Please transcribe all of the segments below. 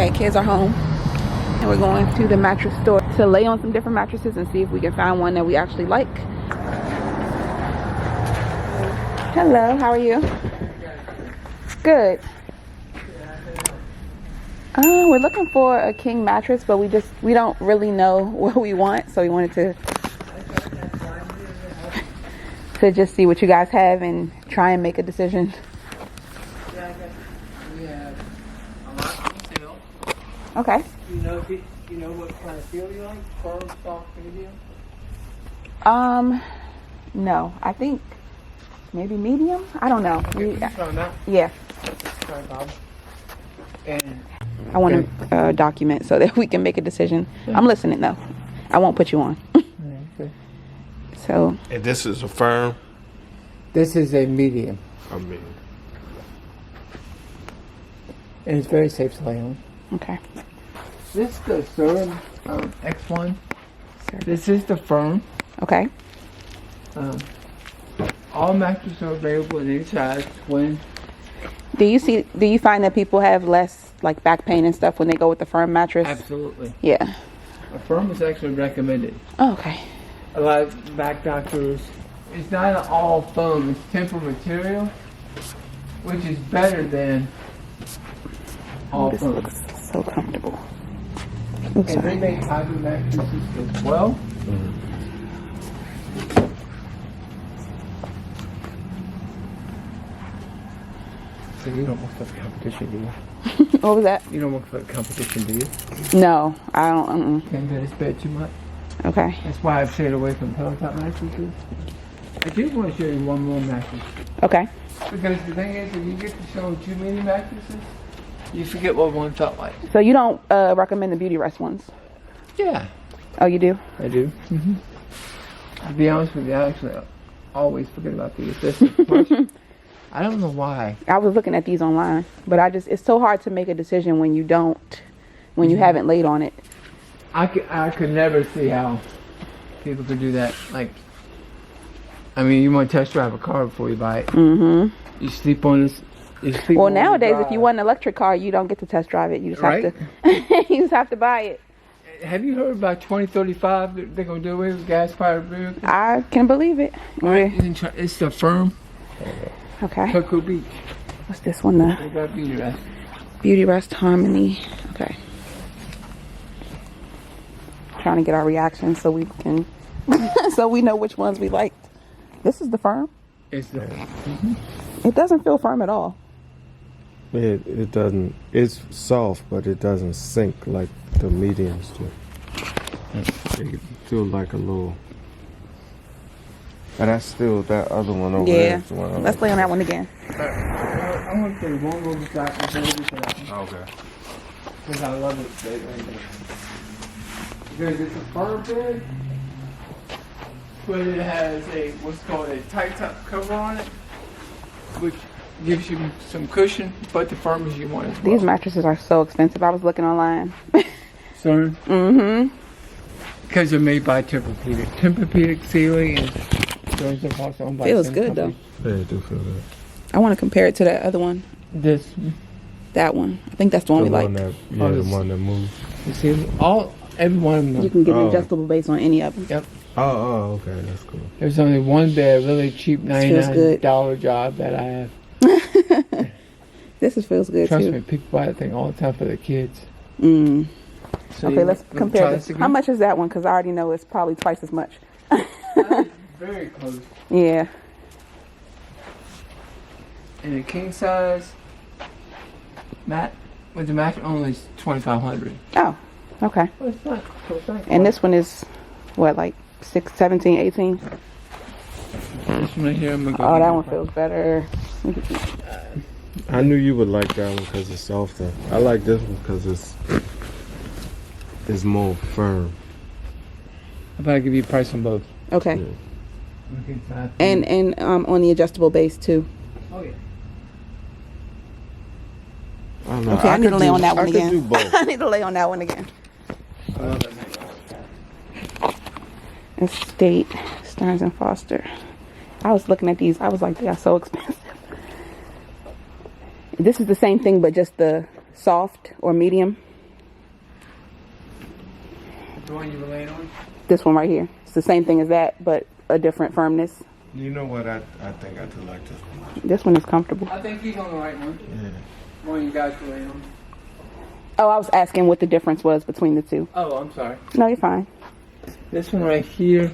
Okay, kids are home. And we're going to the mattress store to lay on some different mattresses and see if we can find one that we actually like. Hello, how are you? Good. We're looking for a king mattress, but we don't really know what we want, so we wanted to just see what you guys have and try and make a decision. We have a lot of steel. Okay. You know what kind of steel you like? Firm, soft, medium? No, I think maybe medium. I don't know. Yeah. Sorry, Bob. And I want to document so that we can make a decision. Yeah. I'm listening though. I won't put you on. Okay. So. And this is a firm? This is a medium. A medium. And it's very safe to lay on. Okay. This is the Surrey X1. This is the firm. Okay. All mattresses are available in any size, twin. Do you find that people have less like back pain and stuff when they go with the firm mattress? Absolutely. Yeah. A firm is actually recommended. Oh, okay. A lot of back doctors, it's not an all foam, it's temper material, which is better than all this foam. looks so comfortable. And they make hybrid mattresses as well. So you don't look for the competition, do you? What was that? You don't look for the competition, do you? No, I don't. Can't go to bed too much. Okay. That's why I've stayed away from pillow top mattresses. I do want to show you one more mattress. Okay. Because the thing is, if you get to show too many mattresses, you forget what one felt like. So you don't recommend the Beauty Rest ones? Yeah. Oh, you do? I do. To be honest with you, I actually always forget about the assistant. I don't know why. I was looking at these online, but it's so hard to make a decision when you you haven't laid on it. I could never see how people could do that. Like, I mean, you want to test drive a car before you buy it. Mm-hmm. You sleep on this. Well, nowadays, if you want an electric car, you don't get to test drive it. You just have to. You just have to buy it. Have you heard about 2035? They're gonna do away with gas-fired vehicles. I can believe it. Right. It's the firm. Okay. Cocoa Beach. What's this one? The They got Beauty Rest. Beauty Rest Harmony. Okay. Trying to get our reaction so we can, so we know which ones we liked. This is the firm. It's the. It doesn't feel firm at all. It doesn't. It's soft, but it doesn't sink like the mediums do. It feels like a little. And that's still that other one over there. Is the one I Let's like. play on that one again. I want to play one more beside the Okay. because I love it. Because it's a firm bed, but it has what's called a tight top cover on it, which gives you some cushion, but the firm as you want as well. These mattresses are so expensive. I was looking online. So, because they're made by Tempur-Pedic. Tempur-Pedic ceiling and those are also owned by Feels some good company. Yeah, it do feel good. I want to compare it to that other one. That one. I think that's the one we like. The one that moves. You see, every one of them. You can get an adjustable base on any of them. Yep. Oh, okay, that's cool. There's only one bed, really cheap, $99 good. job that I have. This feels good Trust too. me, people buy that thing all the time for their kids. Mm. So Okay, let's compare this this. How much is that one? Because I already know it's probably twice as much. Very close. Yeah. And the king size mat with the mattress only is $2,500. Oh, okay. Well, it's not. And this one is what, like 6, 17, 18? This one right here, I'm gonna go. Oh, that one feels better. I knew you would like that one because it's softer. I like this one because it's more firm. How about I give you a price on both? Okay. Yeah. And on the adjustable base too. Oh yeah. I don't know. Okay, I need to lay on that one again. I could do both. I need to lay on that one again. Estate, Stearns and Foster. I was looking at these. I was like, they are so expensive. This is the same thing, but just the soft or medium. The one you were laying on? This one right here. It's the same thing as that, but a different firmness. You know what? I think I do like this one. This one is comfortable. I think he's on the right one. Yeah. One you guys were laying on. Oh, I was asking what the difference was between the two. Oh, I'm sorry. No, you're fine. This one right here.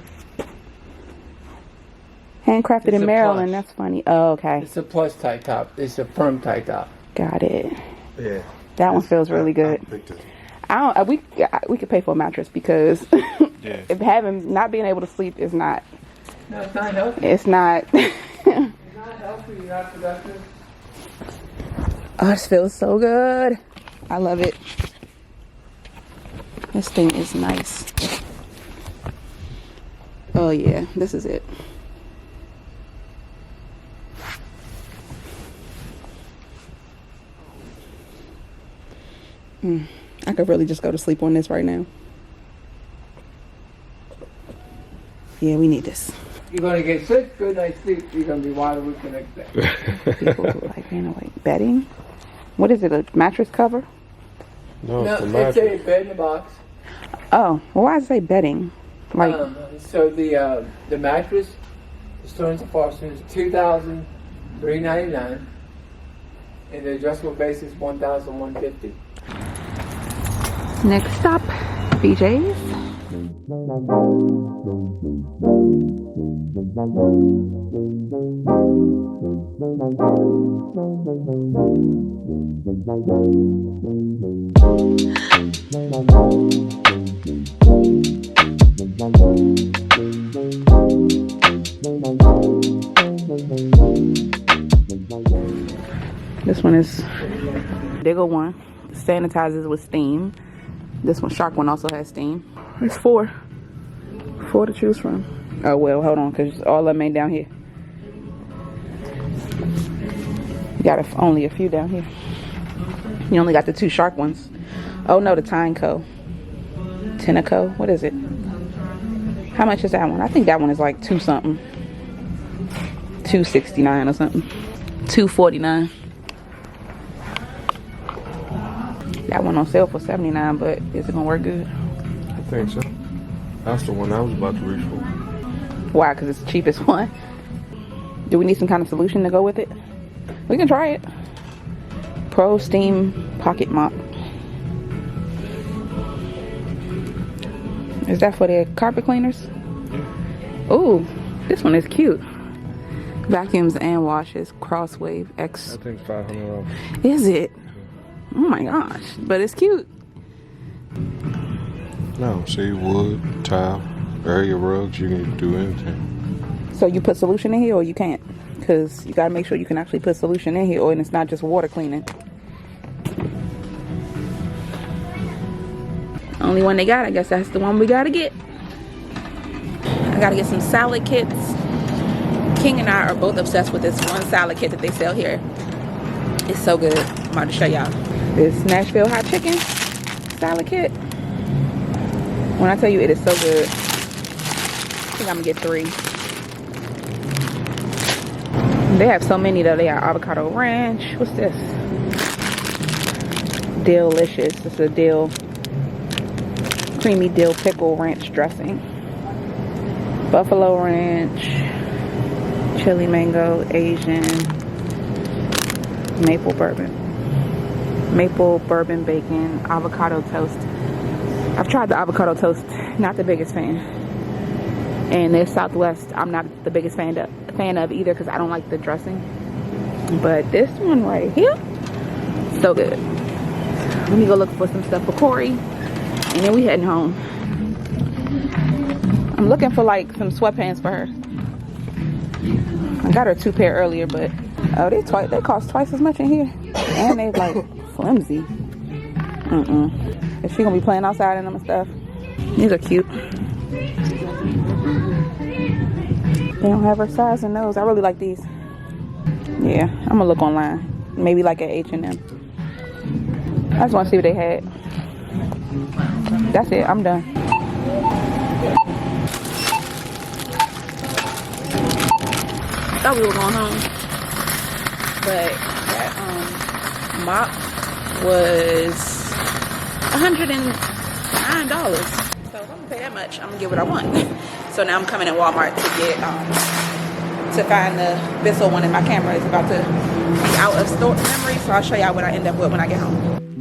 Handcrafted It's in a Maryland. plush. That's funny. Oh, okay. It's a plus tie top. It's a firm tie top. Got it. Yeah. That one feels really good. I picked it. I don't. We could pay for a mattress because Yeah. if not being able to sleep is not. No, it's not healthy. It's not. It's not healthy. You're not productive. Oh, this feels so good. I love it. This thing is nice. Oh yeah, this is it. I could really just go to sleep on this right now. Yeah, we need this. You're going to get sick, good night's sleep. You're going to be wide awake the next day. People who like, bedding. What is it? A mattress cover? No, No, it's a it's mattress. a bed in a box. Oh, well, why does it say bedding? Like, So the mattress, the Stearns and Foster is $2,399, and the adjustable base is $1,150. next stop, BJ's. This one is bigger one. Sanitizes with steam. This one, Shark one, also has steam. There's four to choose from. Oh well, hold on, cause all of them ain't down here. You got only a few down here. You only got the two Shark ones. Oh no, the Tyneco. Teneco, what is it? How much is that one? I think that one is like $2 something. $269 or something. $249. That one on sale for $79, but is it gonna work good? I think so. That's the one I was about to reach for. Why? Because it's the cheapest one. Do we need some kind of solution to go with it? We can try it. Pro Steam Pocket Mop. Is that for the carpet cleaners? Ooh, this one is cute. Vacuums and washes. Crosswave X. I think $500. Is it? Oh my gosh. But it's cute. No, see, wood, tile, area rugs, you can do anything. So you put solution in here or you can't? Because you got to make sure you can actually put solution in here, or it's not just water cleaning. Only one they got, I guess that's the one we got to get. I got to get some salad kits. King and I are both obsessed with this one salad kit that they sell here. It's so good. I'm about to show y'all. This Nashville hot chicken salad kit. When I tell you it is so good, I think I'm gonna get 3. They have so many though. They got avocado ranch. What's this? Delicious. It's a creamy dill pickle ranch dressing. Buffalo ranch, chili mango, Asian, maple bourbon bacon, avocado toast. I've tried the avocado toast, not the biggest fan. And the Southwest, I'm not the biggest fan of either because I don't like the dressing. But this one right here, so good. Let me go look for some stuff for Corey, and then we heading home. I'm looking for like some sweatpants for her. I got her 2 pair earlier, but oh, they cost twice as much in here, and they like flimsy. Is she gonna be playing outside in them and stuff? These are cute. They don't have her size in those. I really like these. Yeah, I'm gonna look online. Maybe like at H&M. I just want to see what they had. That's it. I'm done. Thought we were going home, but that mop was $109. So gonna pay that much. I'm gonna get what I want. So now I'm coming in Walmart to get to find the Bissell one, and my camera is about to be out of store memory. So I'll show y'all what I end up with when I get home.